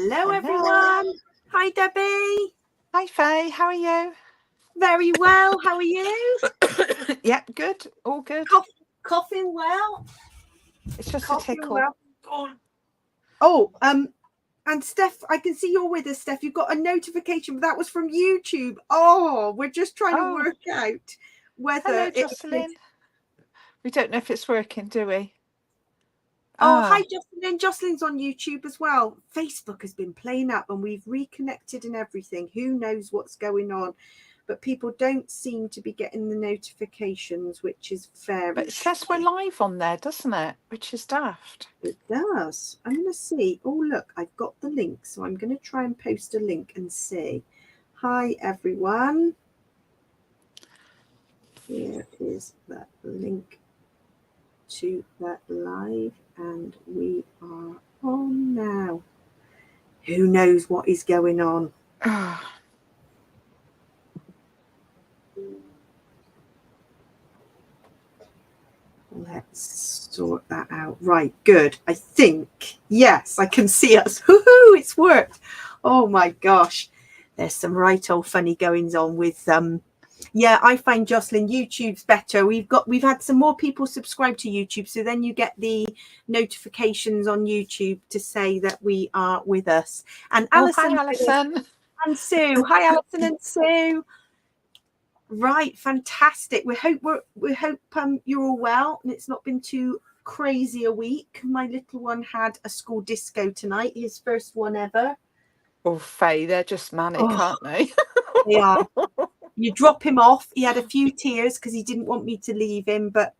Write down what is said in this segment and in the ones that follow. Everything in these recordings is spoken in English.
Hello, everyone. Hi, Debbie. Hi, Faye. How are you? Very well. How are you? Yep, good. All good. Coughing well. It's just a tickle. Well. Oh, and Steph, I can see you're with us, Steph. You've got a notification, but that was from YouTube. Oh, we're just trying to work out whether. Hello, Jocelyn. We don't know if it's working, do we? Oh, hi, Jocelyn. Jocelyn's on YouTube as well. Facebook has been playing up and we've reconnected and everything. Who knows what's going on? But people don't seem to be getting the notifications, which is very. But it says we're live on there, doesn't it? Which is daft. It does. I'm going to see. Oh, look, I've got the link. So I'm going to try and post a link and see. Hi, everyone. Here is the link to that live. And we are on now. Who knows what is going on? Let's sort that out. Right, good. I think, yes, I can see us. Woohoo, it's worked. Oh my gosh. There's some right old funny goings on with yeah, I find, Jocelyn, YouTube's better. We've had some more people subscribe to YouTube, so then you get the notifications on YouTube to say that we are with us. And Alison, hi, Alison. And Sue. Hi, Alison and Sue. Right, fantastic. We hope you're all well and it's not been too crazy a week. My little one had a school disco tonight, his first one ever. Oh, Faye, they're just manic, aren't they? They are. You drop him off. He had a few tears because he didn't want me to leave him, but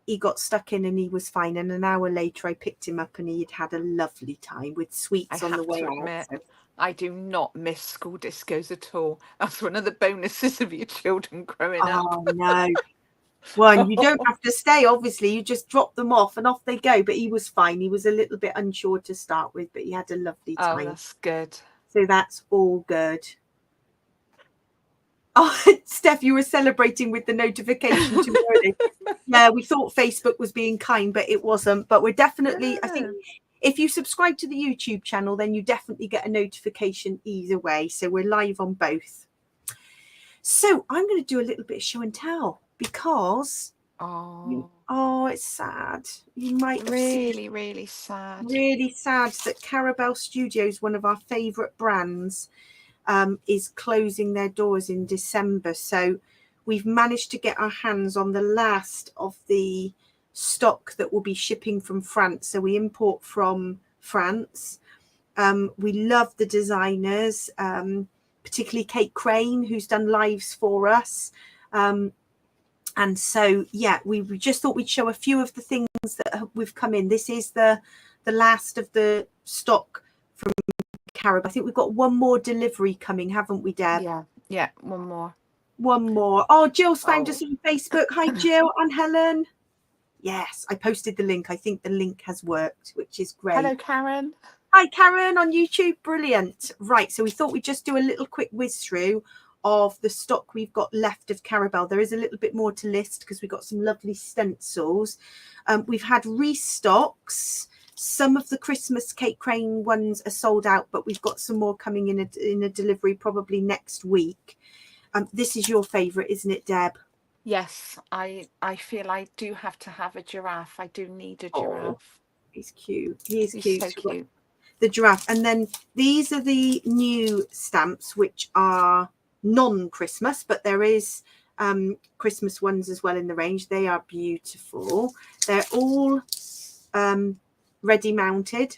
he got stuck in and he was fine. And an hour later, I picked him up and he had a lovely time with sweets on the way out. So. I do not miss school discos at all. That's one of the bonuses of your children growing up. Oh, no. Well, you don't have to stay, obviously. You just drop them off and off they go. But he was fine. He was a little bit unsure to start with, but he had a lovely time. Oh, that's good. So that's all good. Oh, Steph, you were celebrating with the notification too early. Yeah, we thought Facebook was being kind, but it wasn't. But we're definitely, I think, if you subscribe to the YouTube channel, then you definitely get a notification either way. So we're live on both. So I'm going to do a little bit of show and tell because, it's sad. You might really sad. Really sad that Carabel Studios, one of our favourite brands, is closing their doors in December. So we've managed to get our hands on the last of the stock that will be shipping from France. So we import from France. We love the designers, particularly Kate Crane, who's done lives for us. And so, yeah, we just thought we'd show a few of the things that we've come in. This is the last of the stock from Carab. I think we've got one more delivery coming, haven't we, Deb? Yeah, one more. Oh, Jill's found us on Facebook. Hi, Jill and Helen. Yes, I posted the link. I think the link has worked, which is great. Hello, Karen. Hi, Karen on YouTube. Brilliant. Right, so we thought we'd just do a little quick whiz through of the stock we've got left of Carabel. There is a little bit more to list because we've got some lovely stencils. We've had restocks. Some of the Christmas Kate Crane ones are sold out, but we've got some more coming in a delivery probably next week. This is your favourite, isn't it, Deb? Yes, I feel I do have to have a giraffe. I do need a giraffe. He's cute. He's cute. So cute. The giraffe. And then these are the new stamps, which are non-Christmas, but there is Christmas ones as well in the range. They are beautiful. They're all ready mounted.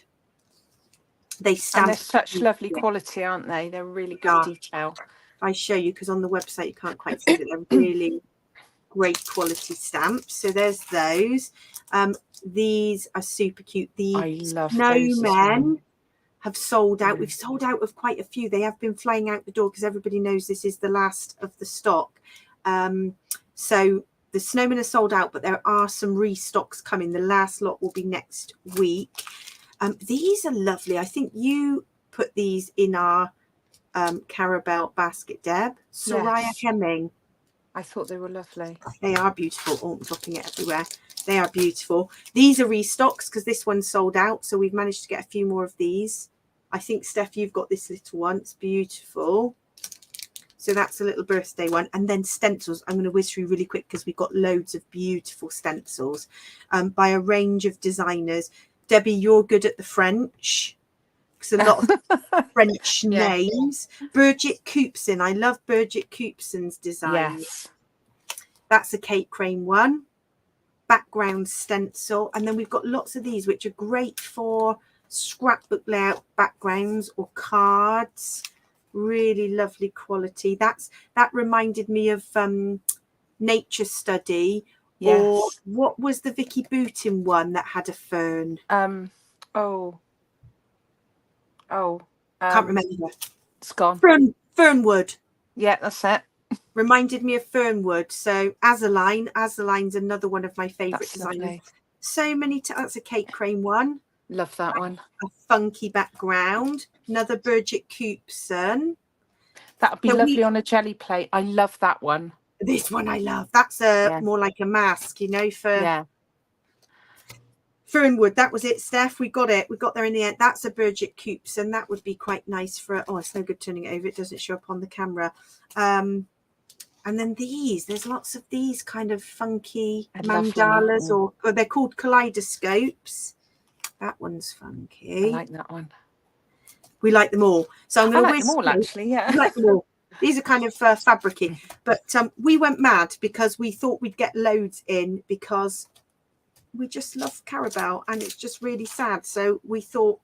They stamp. And they're such lovely quality, aren't they? They're really good detail. I show you because on the website you can't quite see that they're really great quality stamps. So there's those. These are super cute. The snowmen have sold out. We've sold out of quite a few. They have been flying out the door because everybody knows this is the last of the stock. So the snowmen are sold out, but there are some restocks coming. The last lot will be next week. These are lovely. I think you put these in our Carabel basket, Deb. Soraya Hemming. I thought they were lovely. They are beautiful. Oh, I'm dropping it everywhere. They are beautiful. These are restocks because this one's sold out. So we've managed to get a few more of these. I think, Steph, you've got this little one. It's beautiful. So that's a little birthday one. And then stencils. I'm going to whiz through really quick because we've got loads of beautiful stencils by a range of designers. Debbie, you're good at the French. Because a lot of French names. Birgit Coupson. I love Birgit Coupson's design. Yes. That's a Kate Crane one. Background stencil. And then we've got lots of these, which are great for scrapbook layout backgrounds or cards. Really lovely quality. That reminded me of Nature Study. Yes. Or what was the Vicky Bootin one that had a fern? Can't Remember. It's gone. Fernwood. Yeah, that's it. Reminded me of Fernwood. So Azaline's another one of my favourite designers. Lovely. So many. That's a Kate Crane one. Love that one. A funky background. Another Birgit Coupson. That would be lovely on a jelly plate. I love that one. This one I love. That's more like a mask, you know, for Fernwood. That was it, Steph. We got it. We got there in the end. That's a Birgit Coupson. That would be quite nice for. Oh, it's no good turning it over. It doesn't show up on the camera. And then there's lots of these kind of funky mandalas, or they're called kaleidoscopes. That one's funky. I like that one. We like them all. So I'm going to like them all, actually. Yeah, we like them all. These are kind of fabricy, but we went mad because we thought we'd get loads in because we just love Carabao, and it's just really sad. So we thought.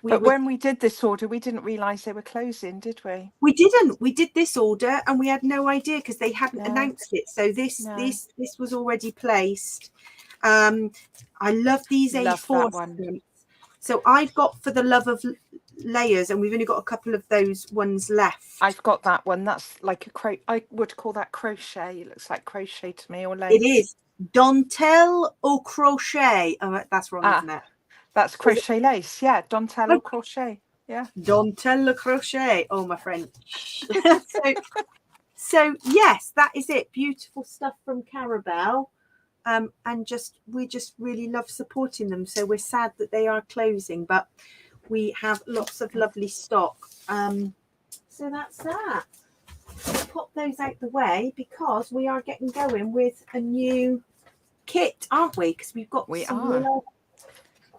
When we did this order, we didn't realise they were closing, did we? We didn't. We did this order and we had no idea because they hadn't announced it. So this was already placed. I love these A4 stamps. So I've got For the Love of Layers, and we've only got a couple of those ones left. I've got that one. That's like I would call that crochet. It looks like crochet to me, or lace. It is dentelle or crochet. Oh, that's wrong, isn't it? That's crochet lace, yeah. Dentelle or crochet, yeah. Dentelle or crochet. Oh, my French. so yes, that is it. Beautiful stuff from Carabao, and we just really love supporting them. So we're sad that they are closing, but we have lots of lovely stock. So that's that. We'll pop those out the way because we are getting going with a new kit, aren't we? Because we've got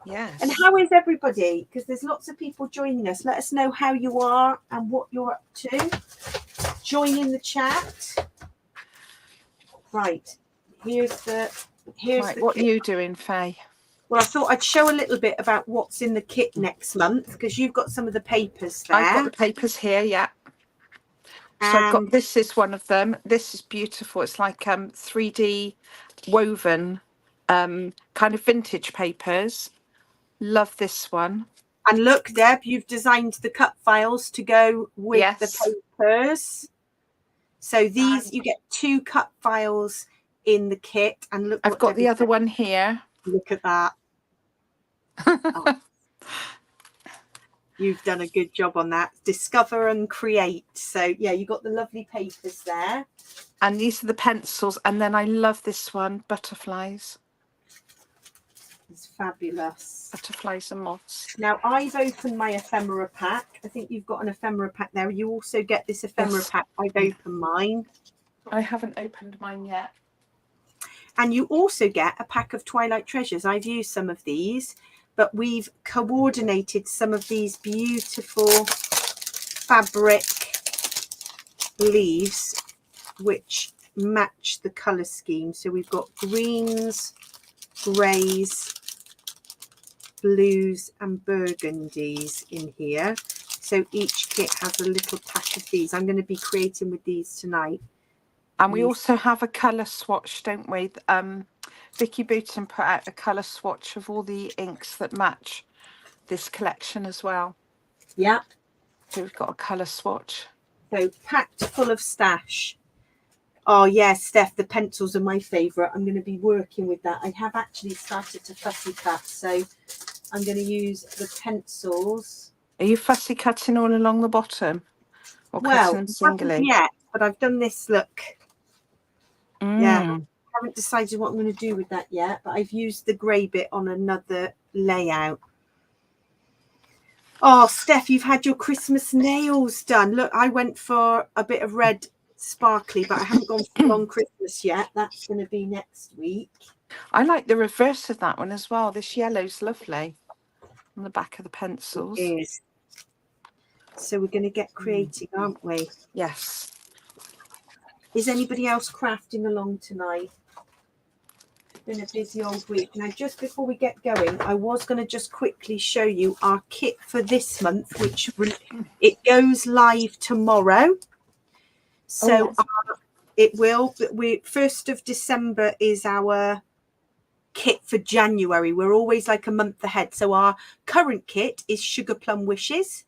Yes. And how is everybody? Because there's lots of people joining us. Let us know how you are and what you're up to. Join in the chat. Right. Here's what are you doing, Faye? Well, I thought I'd show a little bit about what's in the kit next month because you've got some of the papers there. I've got the papers here, yeah. So I've got, this is one of them. This is beautiful. It's like 3D woven kind of vintage papers. Love this one. And look, Deb, you've designed the cut files to go with the papers. So these, you get 2 cut files in the kit. And look, I've got the other one here. Look at that. Oh. You've done a good job on that. Discover and create. So yeah, you got the lovely papers there. And these are the pencils. And then I love this one, butterflies. It's fabulous. Butterflies and moths. Now I've opened my ephemera pack. I think you've got an ephemera pack there. You also get this ephemera pack. I've opened mine. I haven't opened mine yet. And you also get a pack of Twilight Treasures. I've used some of these, but we've coordinated some of these beautiful fabric leaves which match the colour scheme. So we've got greens, greys, blues and burgundies in here. So each kit has a little pack of these. I'm going to be creating with these tonight. And we also have a colour swatch, don't we? Vicky Bootin put out a colour swatch of all the inks that match this collection as well. Yeah. So we've got a colour swatch. So packed full of stash. Oh, yeah, Steph, the pencils are my favourite. I'm going to be working with that. I have actually started to fussy cut, so I'm going to use the pencils. Are you fussy cutting all along the bottom? Or cutting them singly? Yeah, but I've done this look. Yeah, I haven't decided what I'm going to do with that yet, but I've used the grey bit on another layout. Oh, Steph, you've had your Christmas nails done. Look, I went for a bit of red sparkly, but I haven't gone full on Christmas yet. That's going to be next week. I like the reverse of that one as well. This yellow's lovely on the back of the pencils. It is. So we're going to get creating, aren't we? Yes. Is anybody else crafting along tonight? Been a busy old week. Now, just before we get going, I was going to just quickly show you our kit for this month, which it goes live tomorrow. So it will, but 1st of December is our kit for January. We're always like a month ahead. So our current kit is Sugar Plum Wishes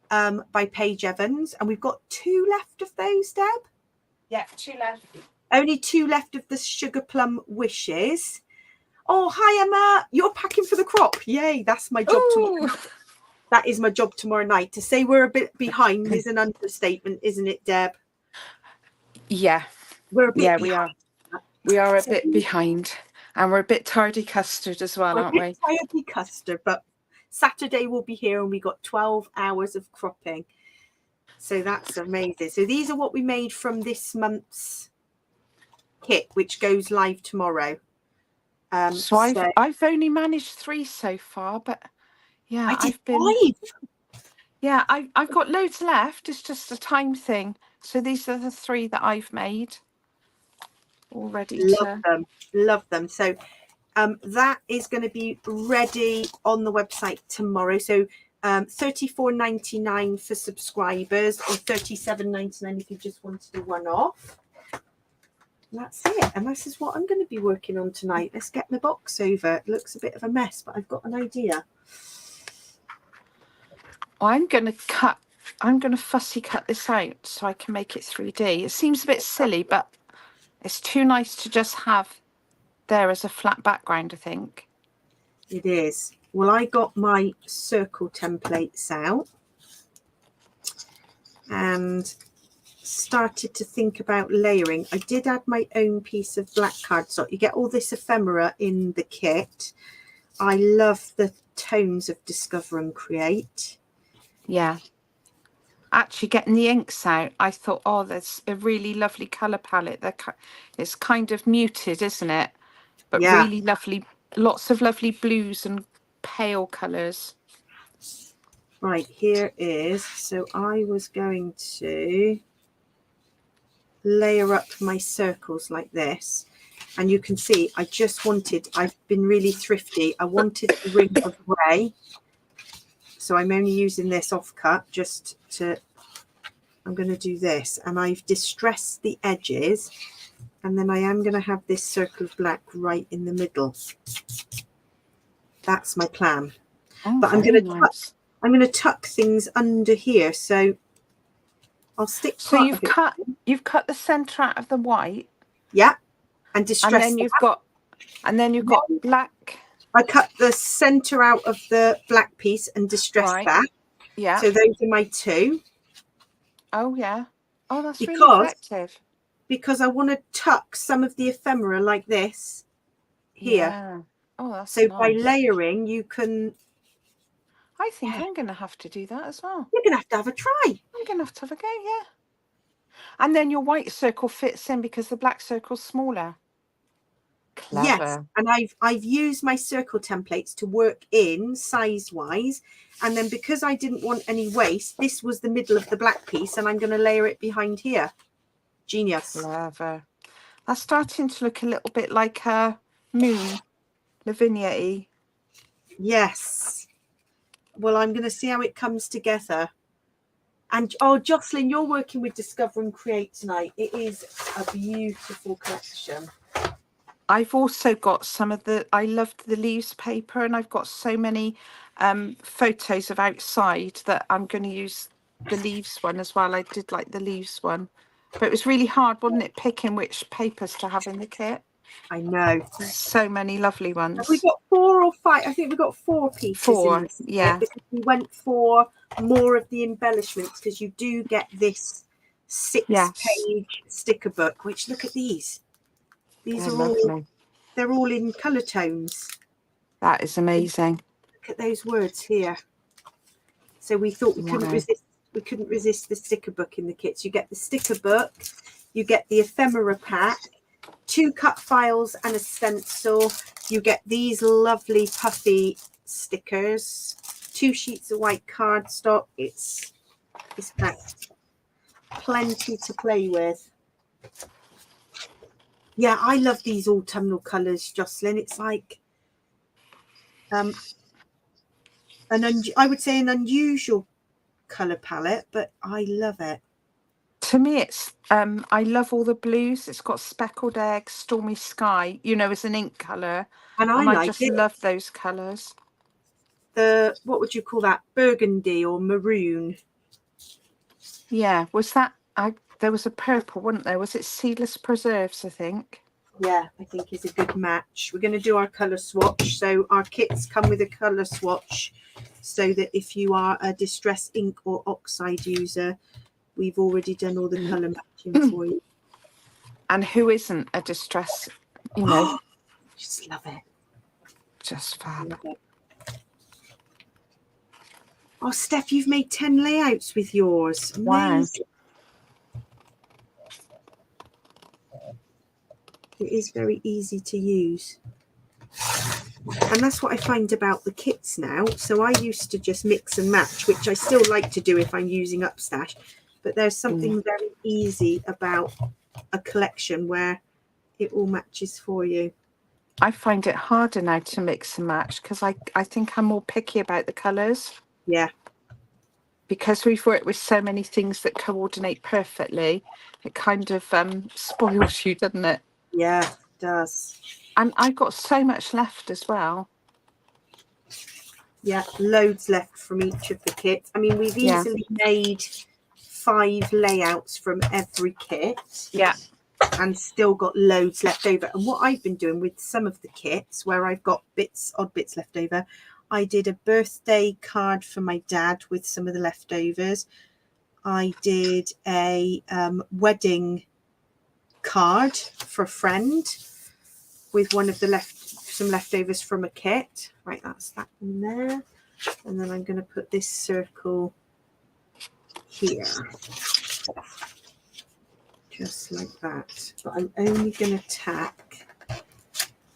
by Paige Evans. And we've got 2 left of those, Deb? Yeah, 2 left. Only 2 left of the Sugar Plum Wishes. Oh, hi, Emma. You're packing for the crop. Yay, that's my job tomorrow. That is my job tomorrow night. To say we're a bit behind is an understatement, isn't it, Deb? Yeah. We're a bit behind. We are. We are a bit behind. And we're a bit tardy custard as well, aren't we? We're a bit tardy custard, but Saturday we'll be here and we got 12 hours of cropping. So that's amazing. So these are what we made from this month's kit, which goes live tomorrow. So I've only managed 3 so far, but yeah, I did 5. Yeah, I've got loads left. It's just a time thing. So these are the 3 that I've made already. Love them. So that is going to be ready on the website tomorrow. So $34.99 for subscribers, or $37.99 if you just wanted a one-off. That's it. And this is what I'm going to be working on tonight. Let's get my box over. It looks a bit of a mess, but I've got an idea. I'm going to fussy cut this out so I can make it 3D. It seems a bit silly, but it's too nice to just have there as a flat background, I think. It is. Well, I got my circle templates out and started to think about layering. I did add my own piece of black cardstock. You get all this ephemera in the kit. I love the tones of Discover and Create. Yeah. Actually getting the inks out, I thought, oh, there's a really lovely colour palette. It's kind of muted, isn't it? But yeah, really lovely, lots of lovely blues and pale colours. Right, here is, so I was going to layer up my circles like this. And you can see, I've been really thrifty. I wanted a ring of grey. So I'm only using this offcut I'm going to do this. And I've distressed the edges. And then I am going to have this circle of black right in the middle. That's my plan. Oh, but I'm going to tuck things under here. So I'll stick. So you've cut the centre out of the white. Yeah. And distress. And then you've got black. I cut the centre out of the black piece and distressed that. Yeah. So those are my 2. Oh yeah. Oh, that's really effective. Because I want to tuck some of the ephemera like this here. Yeah. Oh, that's so nice. By layering, you can. I think I'm going to have to do that as well. You're going to have a try. I'm going to have a go, yeah. And then your white circle fits in because the black circle's smaller. Clever. Yes, and I've used my circle templates to work in size-wise. And then because I didn't want any waste, this was the middle of the black piece, and I'm going to layer it behind here. Genius. Clever. That's starting to look a little bit like a moon, Lavinia-y. Yes. Well, I'm going to see how it comes together. And oh, Jocelyn, you're working with Discover and Create tonight. It is a beautiful collection. I've also got I loved the leaves paper, and I've got so many photos of outside that I'm going to use the leaves one as well. I did like the leaves one, but it was really hard, wasn't it, picking which papers to have in the kit? I know. There's so many lovely ones. Have we got 4 or 5? I think we got 4 pieces. 4, yeah. Because we went for more of the embellishments, because you do get this 6-page sticker book, which, look at these. These are they're all in colour tones. That is amazing. Look at those words here. So we thought we couldn't resist the sticker book in the kits. You get the sticker book, you get the ephemera pack, 2 cut files and a stencil. You get these lovely puffy stickers, 2 sheets of white cardstock. It's packed. Plenty to play with. Yeah, I love these autumnal colours, Jocelyn. It's like I would say an unusual colour palette, but I love it. To me, it's I love all the blues. It's got speckled egg, stormy sky, you know, as an ink colour. And I just love those colours. The, what would you call that? Burgundy or maroon? Yeah, was that, there was a purple, wasn't there? Was it Seedless Preserves, I think? Yeah, I think is a good match. We're going to do our colour swatch. So our kits come with a colour swatch, so that if you are a Distress ink or oxide user, we've already done all the colour matching for you. And who isn't a Distress, you know? Just love it. Just fab. Love it. Oh, Steph, you've made 10 layouts with yours. Amazing. Wow. It is very easy to use. And that's what I find about the kits now. So I used to just mix and match, which I still like to do if I'm using Upstash. But there's something very easy about a collection where it all matches for you. I find it harder now to mix and match because I think I'm more picky about the colours. Yeah. Because we've worked with so many things that coordinate perfectly, it kind of spoils you, doesn't it? Yeah, it does. And I've got so much left as well. Yeah, loads left from each of the kits. I mean, we've easily made 5 layouts from every kit. Yeah. And still got loads left over. And what I've been doing with some of the kits where I've got odd bits left over, I did a birthday card for my dad with some of the leftovers. I did a wedding card for a friend with one of the some leftovers from a kit. Right, that's that one there. And then I'm going to put this circle here. Just like that. But I'm only going to tack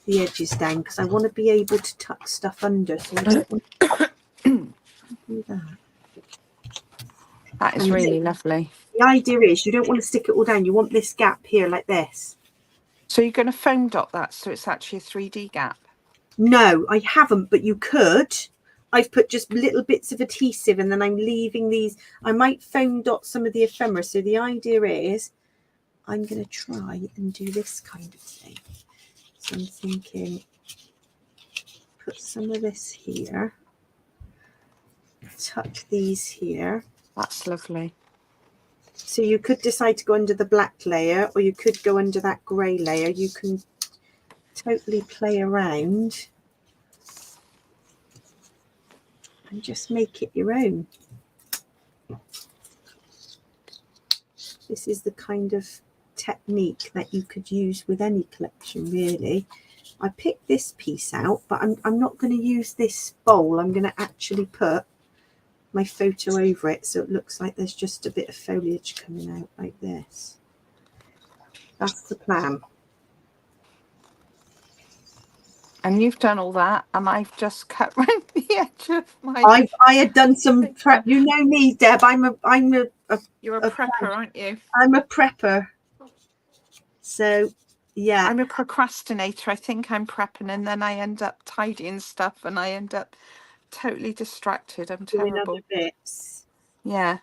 the edges down because I want to be able to tuck stuff under. So I don't want to do that. That is really lovely. The idea is you don't want to stick it all down. You want this gap here like this. So you're going to foam dot that so it's actually a 3D gap? No, I haven't, but you could. I've put just little bits of adhesive and then I'm leaving these. I might foam dot some of the ephemera. So the idea is I'm going to try and do this kind of thing. So I'm thinking, put some of this here, tuck these here. That's lovely. So you could decide to go under the black layer or you could go under that grey layer. You can totally play around and just make it your own. This is the kind of technique that you could use with any collection, really. I picked this piece out, but I'm not going to use this bowl. I'm going to actually put my photo over it so it looks like there's just a bit of foliage coming out like this. That's the plan. And you've done all that, and I've just cut around the edge of my. I had done some prep. You know me, Deb. You're a prepper, aren't you? I'm a prepper. So yeah, I'm a procrastinator. I think I'm prepping, and then I end up tidying stuff, and I end up totally distracted. I'm terrible. Other bits. Yeah.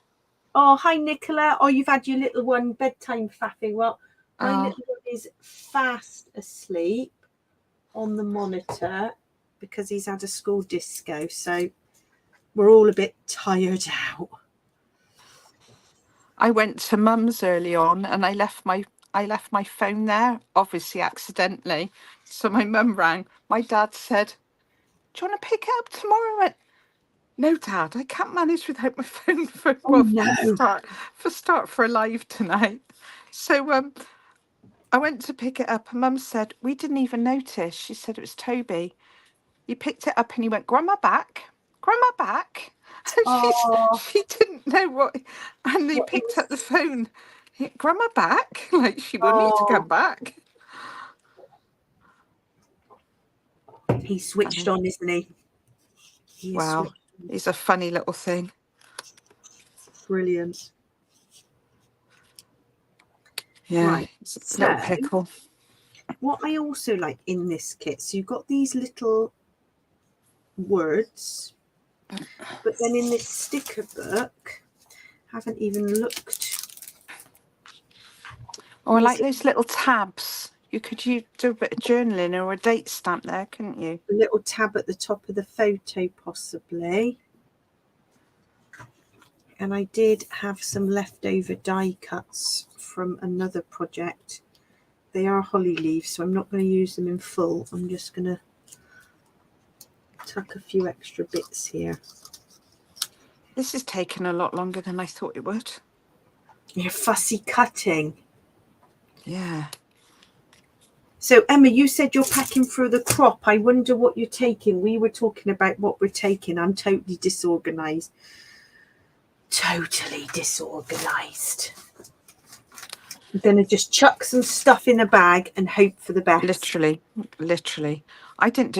Oh, hi, Nicola. Oh, you've had your little one bedtime faffing. Well, my little one is fast asleep on the monitor because he's had a school disco. So we're all a bit tired out. I went to Mum's early on and I left my phone there, obviously accidentally. So my mum rang. My dad said, "Do you want to pick it up tomorrow?" I went, "No, Dad, I can't manage without my phone for for live tonight." So I went to pick it up and Mum said, "We didn't even notice." She said it was Toby. He picked it up and he went, "Grandma back, Grandma back." And Oh, she didn't know what, and they what he picked was. up the phone. Grandma back? Like she will need to Oh, come back. he's switched on, isn't he? He is Wow, switched on. he's a funny little thing. Brilliant. Yeah, Right. it's a So, little pickle. what I also like in this kit, so you've got these little words, but then in this sticker book, haven't even looked. Oh, I like those little tabs. You could do a bit of journaling or a date stamp there, couldn't you? A little tab at the top of the photo, possibly. And I did have some leftover die cuts from another project. They are holly leaves, so I'm not going to use them in full. I'm just going to tuck a few extra bits here. This has taken a lot longer than I thought it would. You're fussy cutting. Yeah. So, Emma, you said you're packing through the crop. I wonder what you're taking. We were talking about what we're taking. I'm totally disorganized. Totally disorganized. I'm going to just chuck some stuff in a bag and hope for the best. Literally. I didn't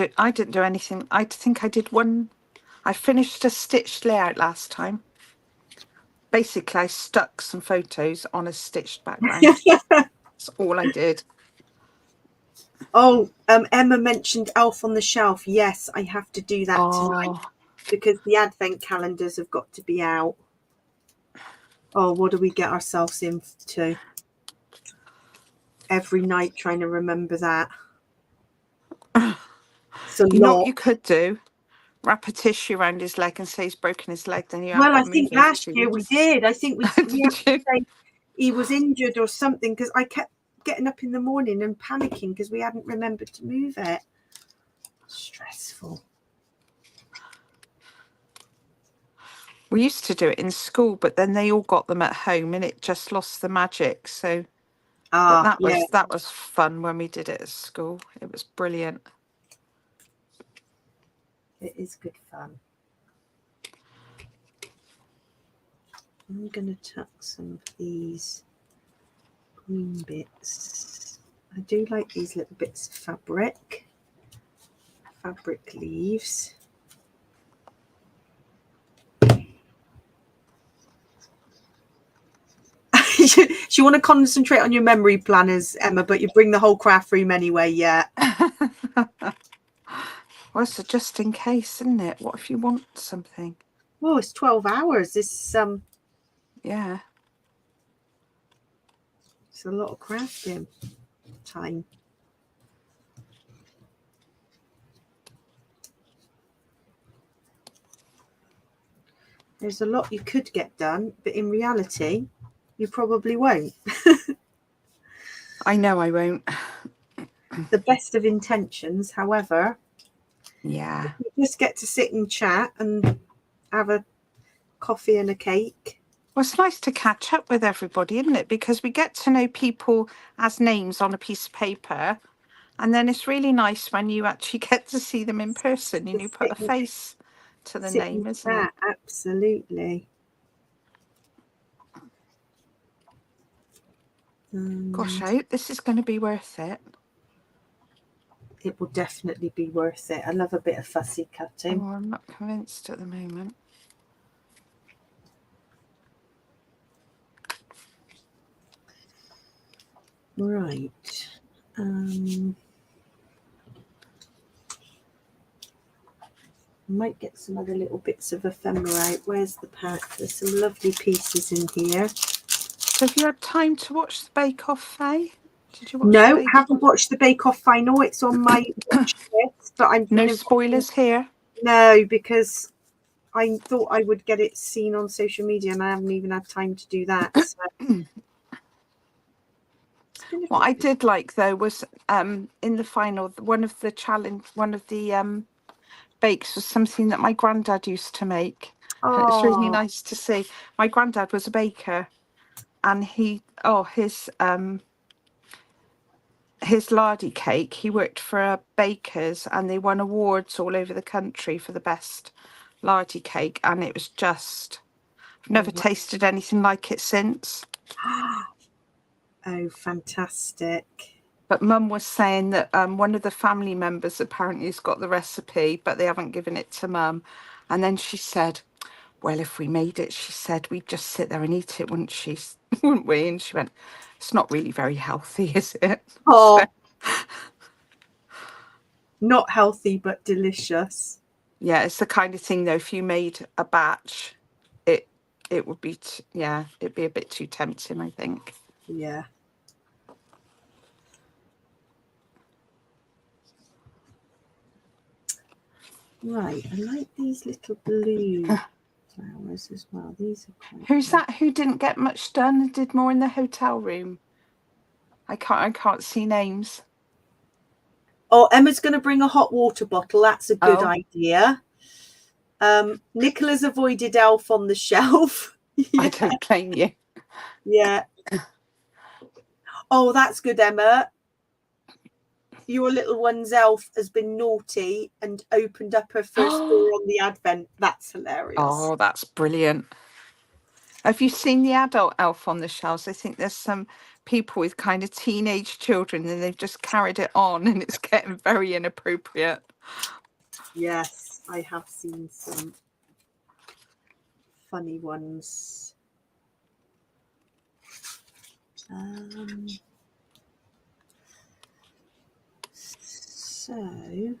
do anything. I think I did one. I finished a stitched layout last time. Basically, I stuck some photos on a stitched background. That's all I did. Oh, Emma mentioned Elf on the Shelf. Yes, I have to do that tonight because the advent calendars have got to be out. Oh, what do we get ourselves into? Every night trying to remember that. So you know what you could do? Wrap a tissue around his leg and say he's broken his leg. Then you have. Well, I think last year we did. I think we had to say he was injured or something because I kept getting up in the morning and panicking because we hadn't remembered to move it. Stressful. We used to do it in school, but then they all got them at home and it just lost the magic. So that was fun when we did it at school. It was brilliant. It is good fun. I'm going to tuck some of these green bits. I do like these little bits of fabric leaves. You want to concentrate on your memory planners, Emma, but you bring the whole craft room anyway, yeah. Well, it's just in case, isn't it? What if you want something? Oh, it's 12 hours. It's yeah. It's a lot of crafting time. There's a lot you could get done, but in reality, you probably won't. I know I won't. The best of intentions, however. Yeah. You just get to sit and chat and have a coffee and a cake. Well, it's nice to catch up with everybody, isn't it? Because we get to know people as names on a piece of paper. And then it's really nice when you actually get to see them in person and you put a face to the name, isn't it? Absolutely. Gosh, I hope this is going to be worth it. It will definitely be worth it. I love a bit of fussy cutting. Oh, I'm not convinced at the moment. Right. Might get some other little bits of ephemera out. Where's the pack? There's some lovely pieces in here. So have you had time to watch the Bake Off, Faye? Did you watch No, haven't watched the Bake Off final. It's on my watch list, but I'm no spoilers here. No, because I thought I would get it seen on social media and I haven't even had time to do that. So. What I did like though was in the final, one of the bakes was something that my granddad used to make. Oh. It's really nice to see. My granddad was a baker, and his lardy cake, he worked for a baker's and they won awards all over the country for the best lardy cake, and it was just, I've never wow. tasted anything like it since. Oh, fantastic. But Mum was saying that one of the family members apparently has got the recipe, but they haven't given it to Mum. And then she said, well, if we made it, she said, we'd just sit there and eat it, wouldn't she? Wouldn't we? And she went, it's not really very healthy, is it? Oh, So, not healthy, but delicious. yeah, it's the kind of thing, though, if you made a batch, it would be, yeah, it'd be a bit too tempting, I think. Yeah. Right, I like these little blue flowers as well. These are quite Who's that who didn't get much done and did more in the hotel room? I can't see names. Oh, Emma's going to bring a hot water bottle. That's a good Oh. idea. Nicola's avoided Elf on the Shelf. Yeah. I don't blame you. Yeah. Oh, that's good, Emma. Your little one's elf has been naughty and opened up her first door on the advent. That's hilarious. Oh, that's brilliant. Have you seen the adult Elf on the Shelves? I think there's some people with kind of teenage children and they've just carried it on and it's getting very inappropriate. Yes, I have seen some funny ones. So a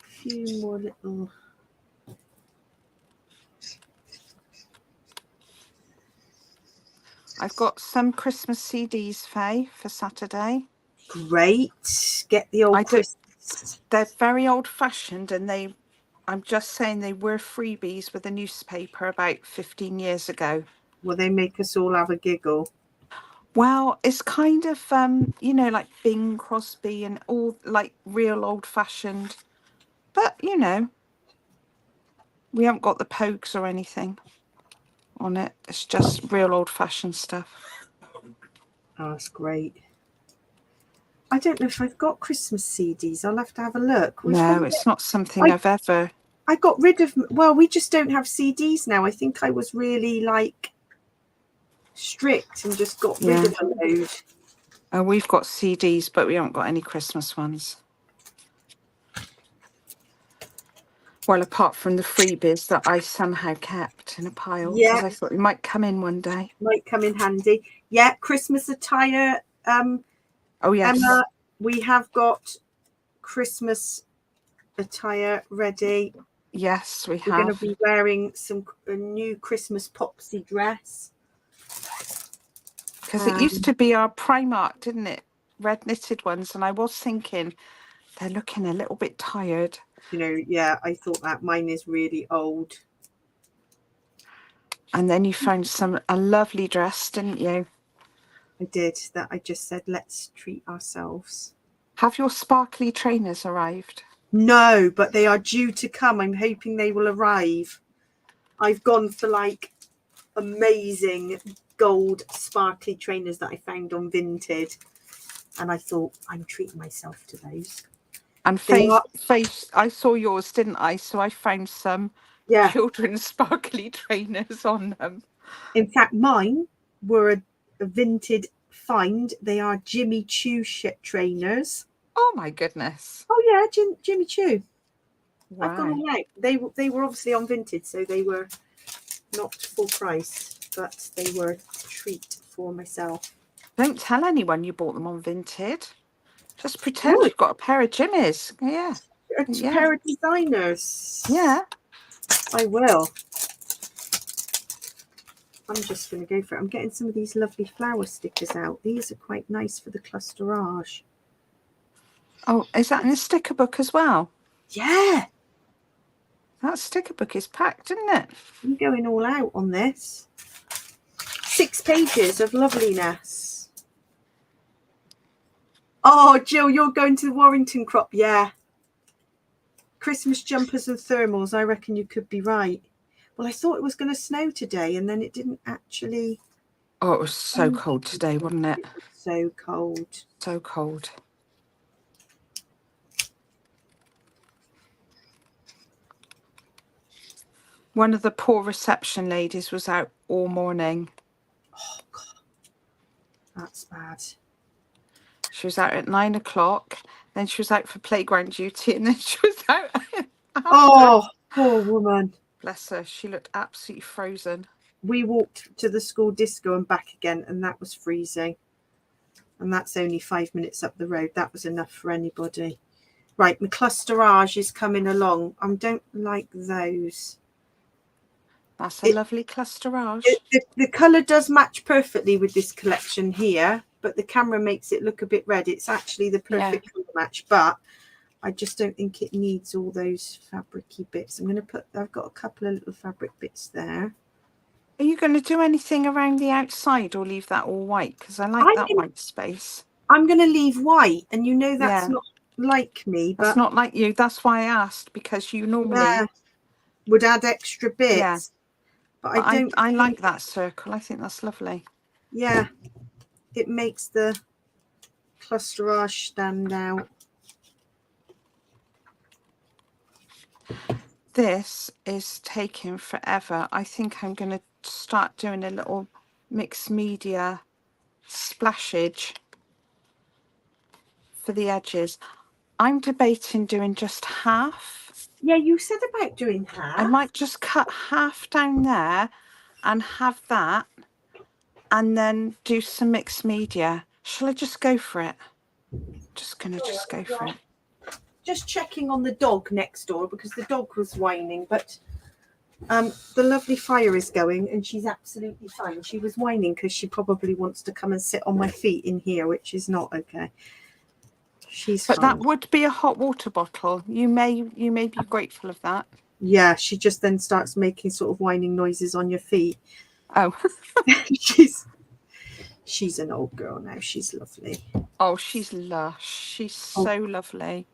few more little. I've got some Christmas CDs, Faye, for Saturday. Great. Get the old Christmas. They're very old-fashioned and I'm just saying they were freebies with a newspaper about 15 years ago. Will they make us all have a giggle? Well, it's kind of, you know, like Bing Crosby and all like real old-fashioned. But, you know, we haven't got the Pogues or anything on it. It's just real old-fashioned stuff. Oh, that's great. I don't know if I've got Christmas CDs. I'll have to have a look. No, it's not something I've ever... I got rid of... Well, we just don't have CDs now. I think I was really, like, strict and just got rid of a load. Oh, we've got CDs, but we haven't got any Christmas ones. Well, apart from the freebies that I somehow kept in a pile because I thought it might come in one day. Might come in handy. Yeah, Christmas attire. Oh, yes. Emma, we have got Christmas attire ready. Yes, we have. We're going to be wearing a new Christmas popsy dress. Because it used to be our Primark, didn't it? Red knitted ones. And I was thinking, they're looking a little bit tired. You know, yeah, I thought that. Mine is really old. And then you found a lovely dress, didn't you? I did. That I just said, let's treat ourselves. Have your sparkly trainers arrived? No, but they are due to come. I'm hoping they will arrive. I've gone for like amazing gold sparkly trainers that I found on Vinted. And I thought, I'm treating myself to those. And Faith, I saw yours, didn't I? So I found some children's sparkly trainers on them. In fact, mine were a Vinted find. They are Jimmy Choo trainers. Oh my goodness. Oh yeah, Jimmy Choo. Wow. I've got them out. They were obviously on Vinted, so they were not full price, but they were a treat for myself. Don't tell anyone you bought them on Vinted. Just pretend you've got a pair of Jimmys. Yeah. A pair of designers. Yeah. I will. I'm just going to go for it. I'm getting some of these lovely flower stickers out. These are quite nice for the clusterage. Oh, is that in the sticker book as well? Yeah. That sticker book is packed, isn't it? I'm going all out on this. 6 pages of loveliness. Oh, Jill, you're going to the Warrington crop. Yeah. Christmas jumpers and thermals. I reckon you could be right. Well, I thought it was going to snow today, and then it didn't actually. Oh, it was so cold today, wasn't it? It was so cold. So cold. One of the poor reception ladies was out all morning. Oh, God. That's bad. She was out at 9 o'clock, then she was out for playground duty, and then she was out after. Oh, poor woman. Bless her. She looked absolutely frozen. We walked to the school disco and back again, and that was freezing. And that's only 5 minutes up the road. That was enough for anybody. Right, my clusterage is coming along. I don't like those. That's a lovely clusterage. The colour does match perfectly with this collection here, but the camera makes it look a bit red. It's actually the perfect colour match, but I just don't think it needs all those fabricy bits. I'm going to put, I've got a couple of little fabric bits there. Are you going to do anything around the outside or leave that all white? Because I like that white space. I'm going to leave white, and you know that's not like me. But that's not like you. That's why I asked, because you normally would add extra bits. Yeah. But I don't. I like that circle. I think that's lovely. Yeah, it makes the clusterage stand out. This is taking forever. I think I'm going to start doing a little mixed media splashage for the edges. I'm debating doing just half. Yeah, you said about doing half. I might just cut half down there and have that, and then do some mixed media. Shall I just go for it? Just going to go for it. Just checking on the dog next door, because the dog was whining, but the lovely fire is going and she's absolutely fine. She was whining because she probably wants to come and sit on my feet in here, which is not okay. She's But fine. that would be a hot water bottle. You may be grateful of that. Yeah, she just then starts making sort of whining noises on your feet. Oh. She's an old girl now. She's lovely. Oh, she's lush. She's so lovely.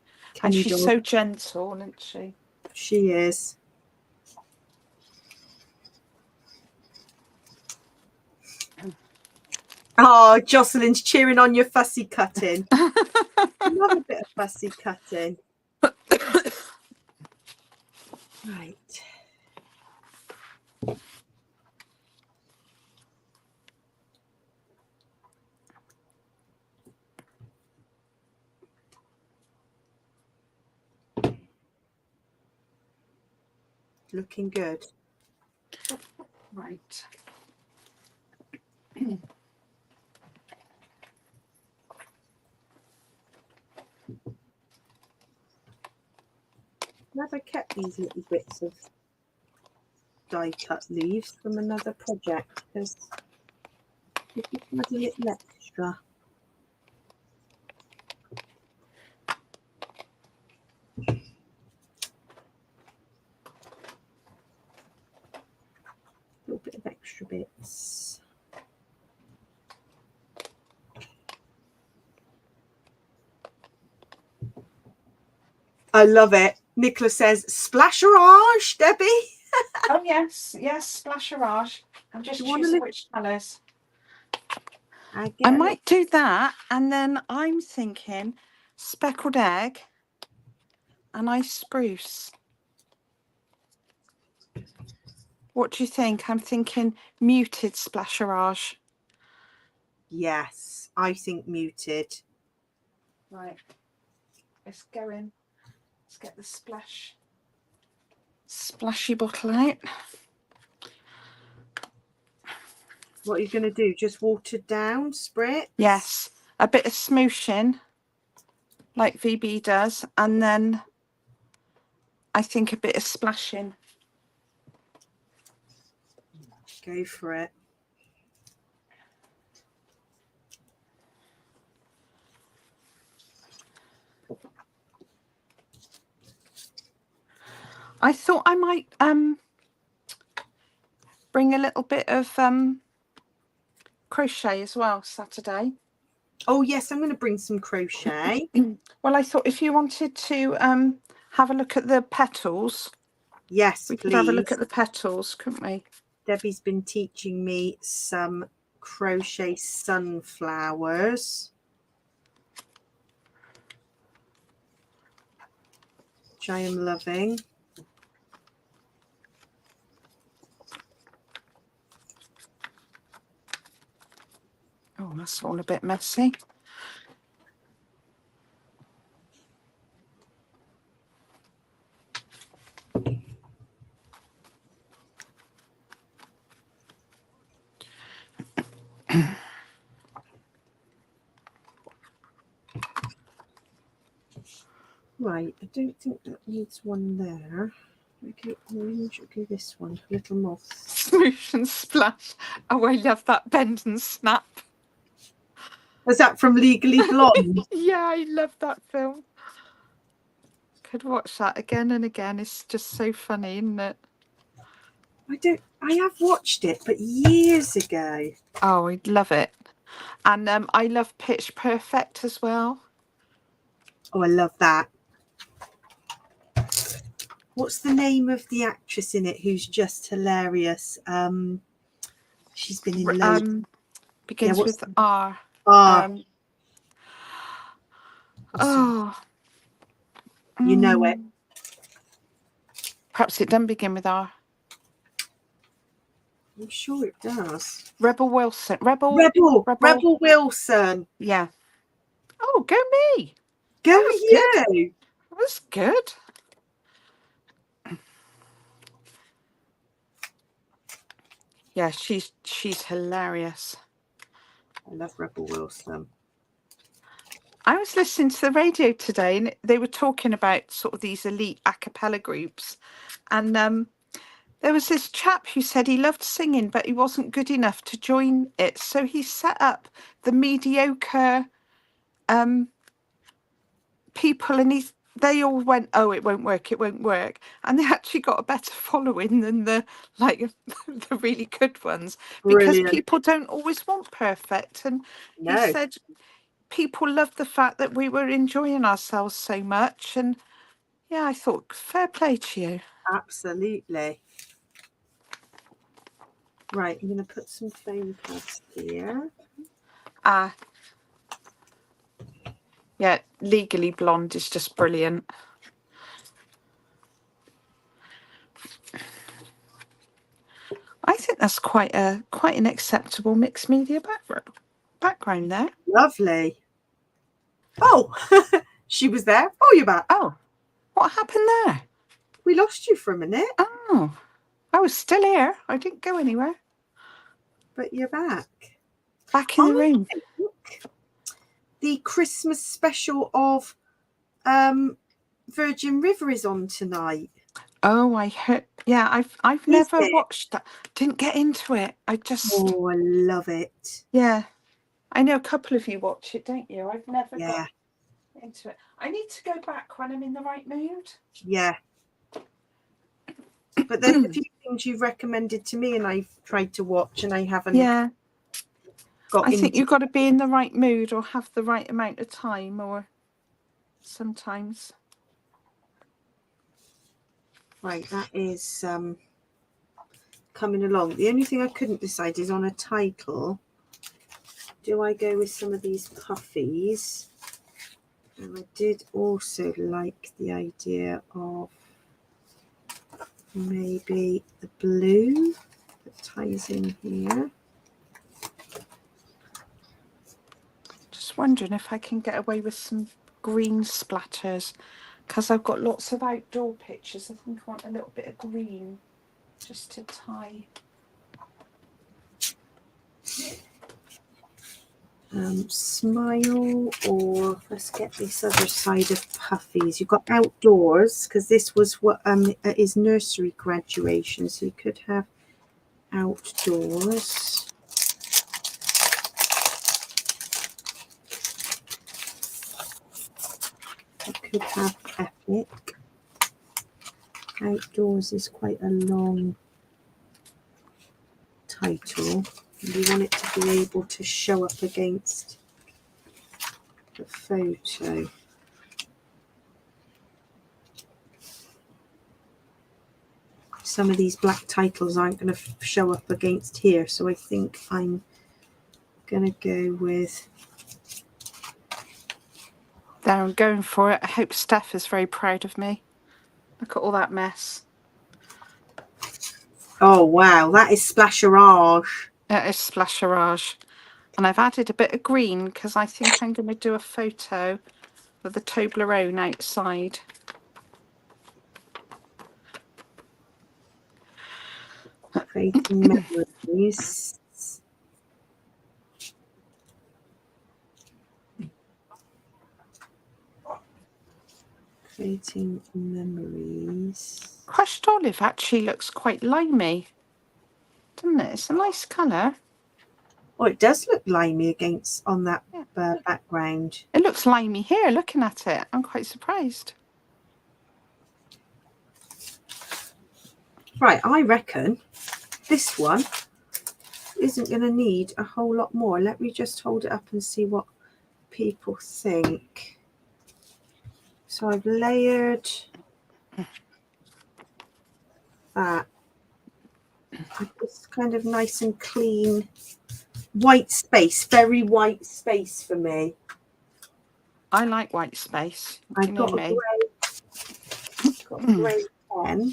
And she's so gentle, isn't she? She is. Oh, Jocelyn's cheering on your fussy cutting. I love a bit of fussy cutting. Right. Looking good. Right. Never kept these little bits of die cut leaves from another project, because it was a little extra. A little bit of extra bits. I love it. Nicola says, splasherage, Debbie. Oh, yes, splasherage. I'm just choosing which colours. I might do that, and then I'm thinking speckled egg and ice spruce. What do you think? I'm thinking muted splasherage. Yes, I think muted. Right. Let's go in. Let's get the splashy bottle out. What are you going to do? Just water down, spritz? Yes, a bit of smooshing, like VB does, and then I think a bit of splashing. Go for it. I thought I might bring a little bit of crochet as well Saturday. Oh yes, I'm going to bring some crochet. Well, I thought if you wanted to have a look at the petals, Yes, We please. could have a look at the petals, couldn't we? Debbie's been teaching me some crochet sunflowers, which I am loving. Oh, that's all a bit messy. Right, I don't think that needs one there. Okay, orange, okay, this one, little moth. Smoosh and splash. Oh, I love that bend and snap. Was that from Legally Blonde? Yeah, I love that film. Could watch that again and again. It's just so funny, isn't it? I have watched it, but years ago. Oh, I'd love it. And I love Pitch Perfect as well. Oh, I love that. What's the name of the actress in it who's just hilarious? She's been in loads. Begins with R. Oh. You know it. Perhaps it doesn't begin with R. I'm sure it does. Rebel Wilson. Rebel Wilson. Yeah. Oh, go me. Go you. That was good. Yeah, she's hilarious. I love Rebel Wilson. I was listening to the radio today and they were talking about sort of these elite a cappella groups. And there was this chap who said he loved singing, but he wasn't good enough to join it. So he set up the mediocre people, and they all went, oh, it won't work, and they actually got a better following than the the really good ones. Brilliant. Because people don't always want perfect. And he said people loved the fact that we were enjoying ourselves so much. And yeah, I thought, fair play to you. Absolutely. Right, I'm going to put some foam pads here. Yeah, Legally Blonde is just brilliant. I think that's quite an acceptable mixed media background there. Lovely. Oh, she was there. Oh, you're back. Oh, what happened there? We lost you for a minute. Oh, I was still here. I didn't go anywhere. But you're back. Back in the room. The Christmas special of Virgin River is on tonight. Oh, I heard. Yeah, I've never watched that. Didn't get into it. I I love it. Yeah, I know a couple of you watch it, don't you? I've never got into it. I need to go back when I'm in the right mood. Yeah. But there's a few things you've recommended to me, and I've tried to watch, and I haven't. Yeah. I think you've got to be in the right mood or have the right amount of time, or sometimes. Right, that is coming along. The only thing I couldn't decide is on a title. Do I go with some of these puffies? And I did also like the idea of maybe the blue that ties in here. Just wondering if I can get away with some green splatters, because I've got lots of outdoor pictures. I think I want a little bit of green just to tie. Smile, or let's get this other side of puffies. You've got outdoors, because this was what is nursery graduation, so you could have outdoors. You could have epic. Outdoors is quite a long title. You want it to be able to show up against the photo. some of these black titles aren't going to show up against here, so I think I'm going to go with... There, I'm going for it. I hope Steph is very proud of me. Look at all that mess. Oh, wow, that is splasherage. It is splasherage. And I've added a bit of green because I think I'm going to do a photo of the Toblerone outside. Creating memories. Creating memories. Crushed olive actually looks quite limey, doesn't it? It's a nice colour. Oh, it does look limey against on that background. It looks limey here, looking at it. I'm quite surprised. Right, I reckon this one isn't going to need a whole lot more. Let me just hold it up and see what people think. So I've layered that. It's kind of nice and clean. White space, very white space for me. I like white space. I've got a grey pen.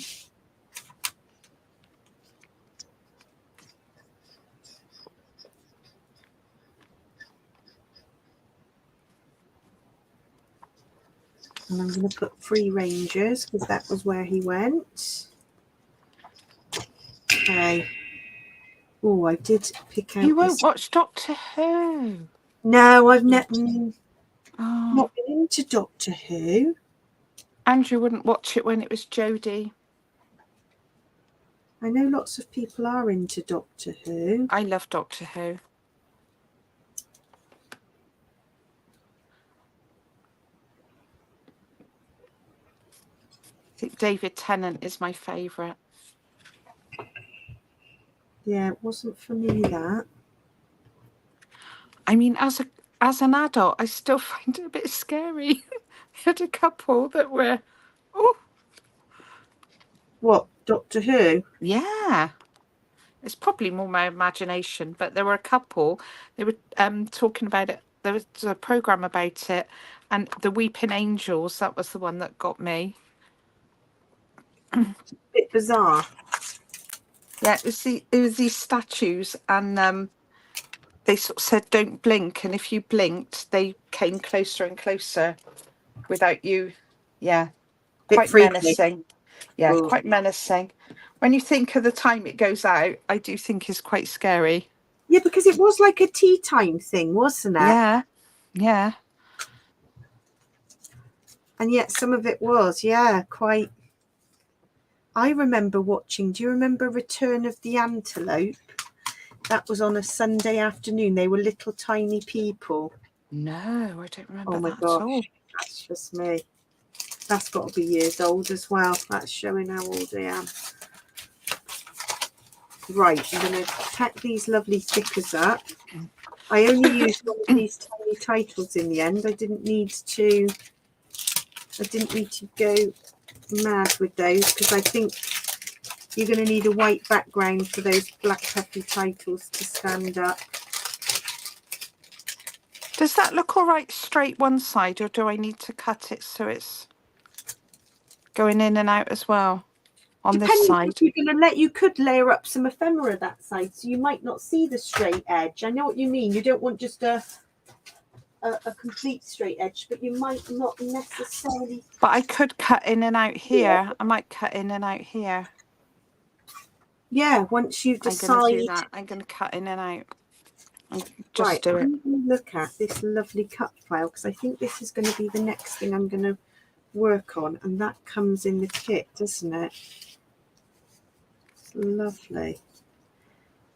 And I'm going to put Free Rangers because that was where he went. Okay. Oh, I did pick out. You won't watch Doctor Who? No, I've not Oh. been into Doctor Who. Andrew wouldn't watch it when it was Jodie. I know lots of people are into Doctor Who. I love Doctor Who. I think David Tennant is my favourite. Yeah, it wasn't for me, that. I mean, as an adult, I still find it a bit scary. I had a couple that were, oh. What, Doctor Who? Yeah. It's probably more my imagination, but there were a couple. They were talking about it. There was a programme about it, and the Weeping Angels, that was the one that got me. Bit bizarre. Yeah, it was these statues, and they sort of said, don't blink. And if you blinked, they came closer and closer without you. Yeah. Quite menacing. Yeah, Ooh. quite menacing. When you think of the time it goes out, I do think it's quite scary. Yeah, because it was like a tea time thing, wasn't it? Yeah. Yeah. And yet some of it was, yeah, quite. I remember watching, do you remember Return of the Antelope? That was on a Sunday afternoon. They were little tiny people. No, I don't remember my that gosh, at all. That's just me. That's got to be years old as well. That's showing how old I am. Right, I'm going to pack these lovely stickers up. I only used one of these tiny titles in the end. I didn't need to go mad with those because I think you're going to need a white background for those black puffy titles to stand up. Does that look all right straight one side, or do I need to cut it so it's going in and out as well on this side? If you're going to you could layer up some ephemera that side, so you might not see the straight edge. I know what you mean. You don't want just a complete straight edge, but you might not necessarily. But I could cut in and out here. Yeah. I might cut in and out here. Yeah, once you decide. I'm going to do that. I'm going to cut in and out. Just do it. I'm going to look at this lovely cut file because I think this is going to be the next thing I'm going to work on, and that comes in the kit, doesn't it? It's lovely.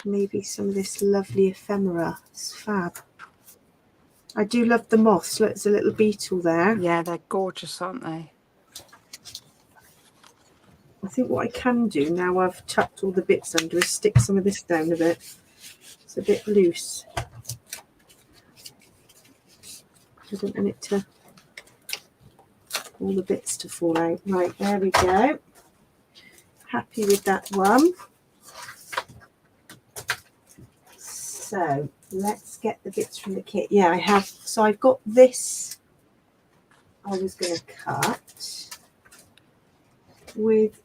Maybe some of this lovely ephemera. It's fab. I do love the moths. Look, there's a little beetle there. Yeah, they're gorgeous, aren't they? I think what I can do now I've tucked all the bits under is stick some of this down a bit. It's a bit loose. I don't want it to, all the bits to fall out. Right, there we go. Happy with that one. So let's get the bits from the kit. Yeah, I have. So I've got this. I was going to cut with.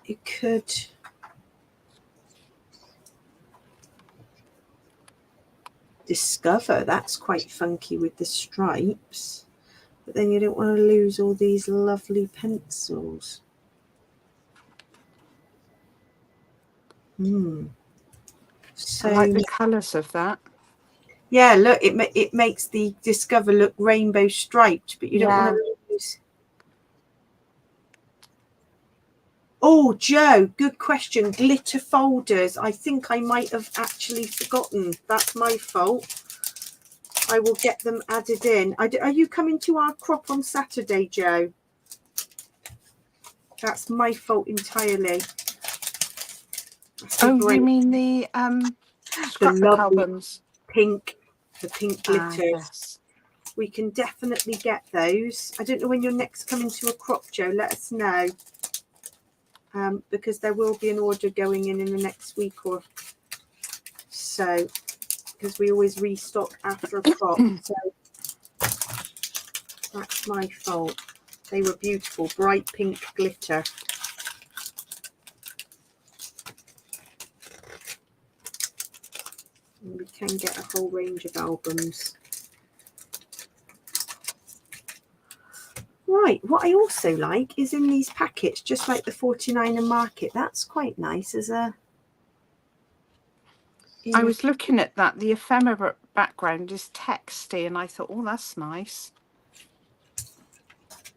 It could. Discover. That's quite funky with the stripes. But then you don't want to lose all these lovely pencils. So, I like the colours of that. Yeah, look, it makes the Discover look rainbow striped, but you don't want to lose. Oh, Joe, good question. Glitter folders. I think I might have actually forgotten. That's my fault. I will get them added in. Are you coming to our crop on Saturday, Joe? That's my fault entirely. Oh, you mean the scrapbook albums? The pink glitters. Yes. We can definitely get those. I don't know when you're next coming to a crop, Joe. Let us know. Because there will be an order going in the next week or so. Because we always restock after a crop. So that's my fault. They were beautiful, bright pink glitter. And we can get a whole range of albums. Right, what I also like is in these packets, just like the 49er Market. That's quite nice as a... I was looking at that. The ephemera background is texty, and I thought, oh, that's nice.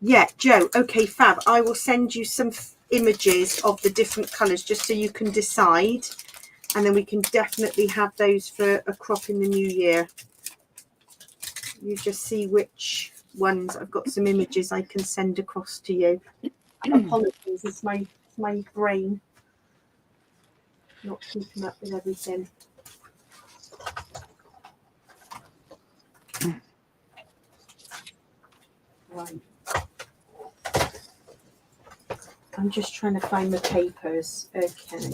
Yeah, Joe. Okay, fab. I will send you some images of the different colours just so you can decide. And then we can definitely have those for a crop in the new year. You just see which ones. I've got some images I can send across to you. Apologies, it's my brain not keeping up with everything. Right. I'm just trying to find the papers. Okay.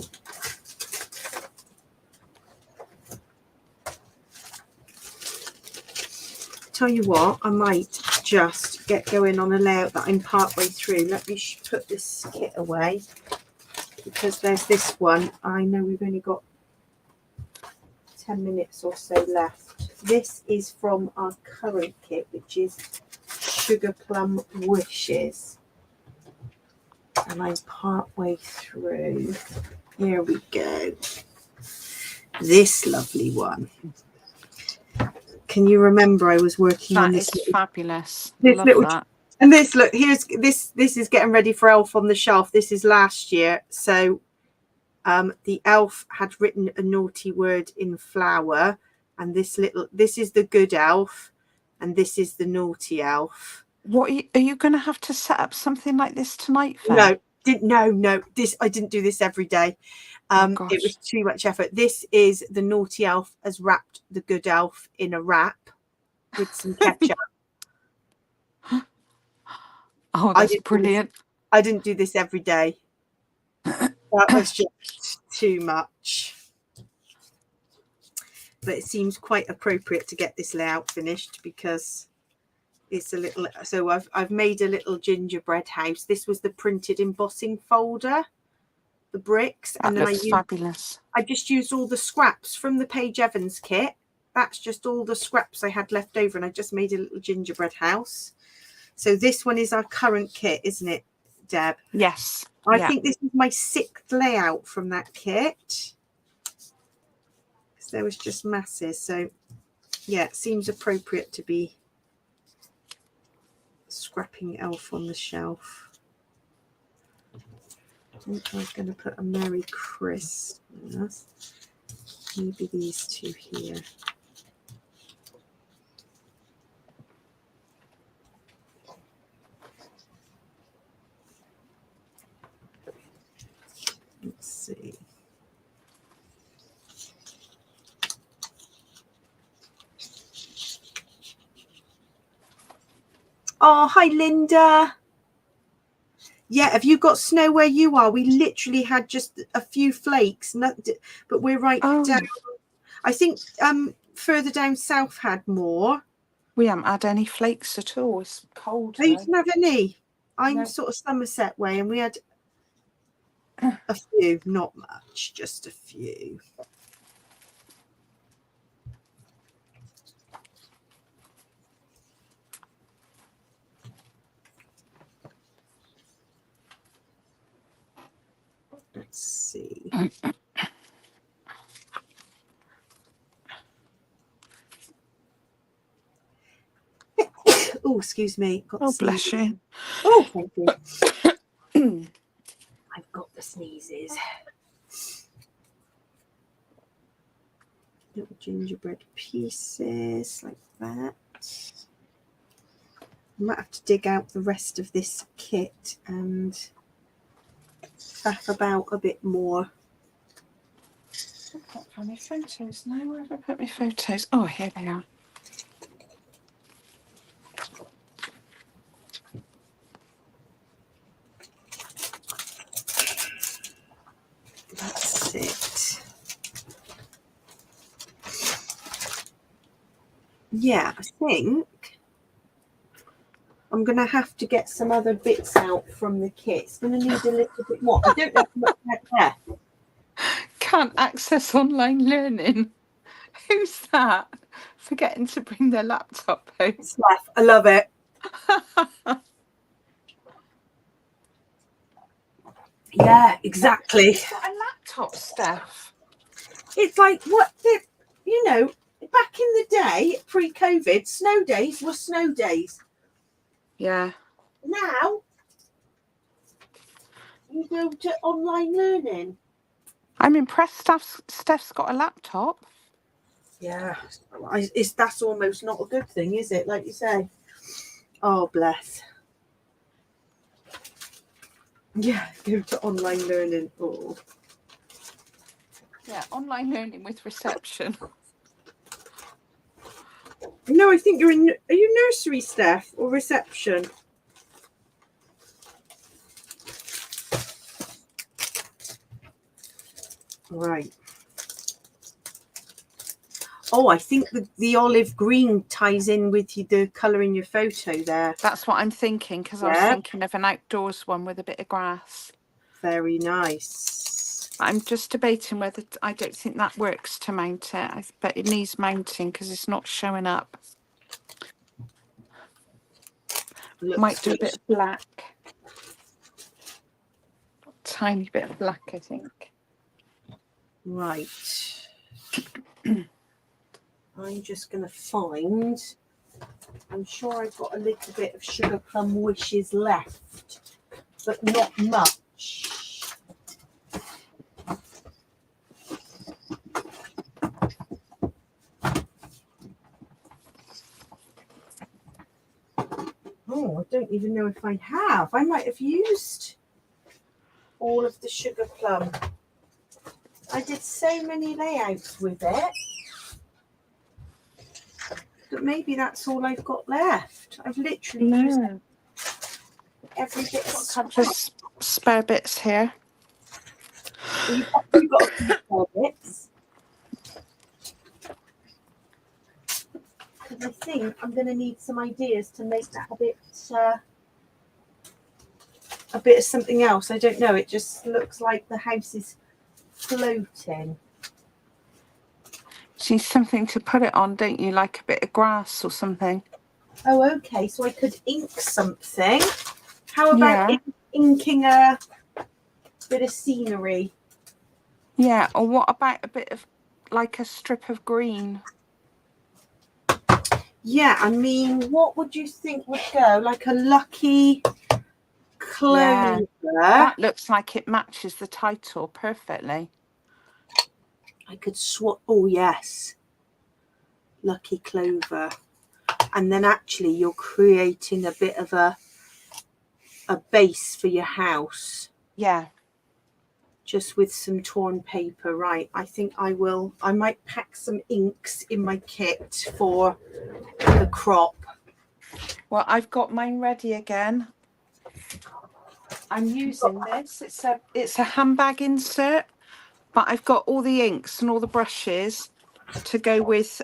Tell you what, I might just get going on a layout that I'm part way through. Let me put this kit away because there's this one. I know we've only got 10 minutes or so left. This is from our current kit, which is Sugar Plum Wishes. And I'm part way through. Here we go. This lovely one. Can you remember I was working on this? That is fabulous. This Love little, that. and this, look, here's this is getting ready for Elf on the Shelf. This is last year. So the elf had written a naughty word in flour, and this is the good elf, and this is the naughty elf. What are you going to have to set up something like this tonight, Faye? No. I didn't do this every day. It was too much effort. This is the naughty elf has wrapped the good elf in a wrap with some ketchup. Oh, that's brilliant. I didn't do this every day. That was just too much. But it seems quite appropriate to get this layout finished because it's a little... So I've made a little gingerbread house. This was the printed embossing folder, the bricks. And then fabulous. I just used all the scraps from the Paige Evans kit. That's just all the scraps I had left over, and I just made a little gingerbread house. So this one is our current kit, isn't it, Deb? Yes. I think this is my 6th layout from that kit. There was just masses. So yeah, it seems appropriate to be scrapping Elf on the Shelf. I think I was going to put a Merry Christmas. Maybe these two here. Let's see. Oh, hi, Linda. Yeah, have you got snow where you are? We literally had just a few flakes, but we're right down. I think further down south had more. We haven't had any flakes at all. It's cold. Oh, you didn't have any? I'm No. sort of Somerset way, and we had a few, not much, just a few. Let's see. Oh, excuse me. Oh, bless you. Oh, thank you. I've got the sneezes. Little gingerbread pieces like that. I might have to dig out the rest of this kit and faff about a bit more. I can't find my photos now. Where have I put my photos? Oh, here they are. That's it. Yeah, I think I'm going to have to get some other bits out from the kit. It's going to need a little bit more. I don't know what's there. Can't access online learning. Who's that? Forgetting to bring their laptop home. I love it. Yeah, exactly. You've got a laptop, Steph. It's like you know, back in the day, pre-COVID, snow days were snow days. Yeah. Now you go to online learning. I'm impressed Steph's got a laptop. Yeah, that's almost not a good thing, is it? Like you say. Oh, bless. Yeah, go to online learning. Oh. Yeah, online learning with reception. No, I think are you nursery staff or reception? Right. Oh, I think the olive green ties in with the colour in your photo there. That's what I'm thinking, because I was thinking of an outdoors one with a bit of grass. Very nice. I'm just debating whether I don't think that works to mount it, but it needs mounting because it's not showing up. Might do a bit of black. Tiny bit of black, I think. Right. I'm just going to find, I'm sure I've got a little bit of Sugar Plum Wishes left, but not much. Oh, I don't even know if I have. I might have used all of the Sugar Plum. I did so many layouts with it. But maybe that's all I've got left. I've literally used every bit. Just spare bits here. You've got a few spare bits. Because I think I'm going to need some ideas to make that a bit of something else. I don't know. It just looks like the house is floating. So you need something to put it on, don't you? Like a bit of grass or something. Oh, okay. So I could ink something. How about inking a bit of scenery? Yeah, or what about a bit of, like a strip of green? Yeah, I mean, what would you think would go? Like a lucky clover? Yeah, that looks like it matches the title perfectly. I could swap. Oh, yes. Lucky clover. And then actually you're creating a bit of a base for your house. Yeah. Just with some torn paper. Right. I think I might pack some inks in my kit for the crop. Well, I've got mine ready again. I'm using this. It's a handbag insert, but I've got all the inks and all the brushes to go with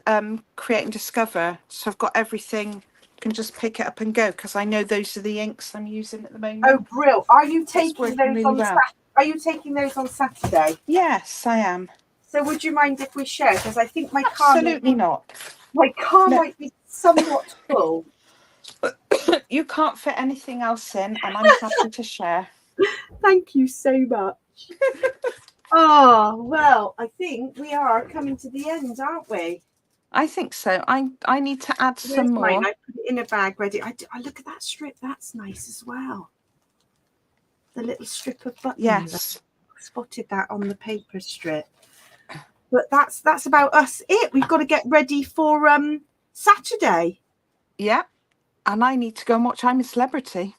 Create and Discover. So I've got everything. Can just pick it up and go because I know those are the inks I'm using at the moment. Oh, brill! Are you taking those really on? well. Are you taking those on Saturday? Yes, I am. So would you mind if we share? Because I think my Absolutely not. My car might be somewhat full. You can't fit anything else in, and I'm happy to share. Thank you so much. Oh, well, I think we are coming to the end, aren't we? I think so. I need to add some more. Mine. I put it in a bag ready. I look at that strip. That's nice as well. The little strip of buttons. Yes. I spotted that on the paper strip. But that's about us. We've got to get ready for Saturday. Yeah. And I need to go and watch I'm a Celebrity.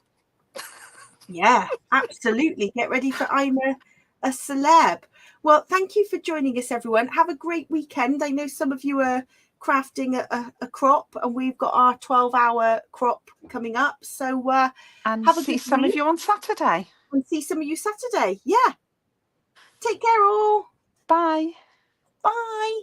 Yeah, absolutely. Get ready for I'm a Celeb. Well, thank you for joining us, everyone. Have a great weekend. I know some of you are crafting a crop, and we've got our 12-hour crop coming up. So and have a see good some week. of you on Saturday. And see some of you Saturday. Yeah. Take care all. Bye. Bye.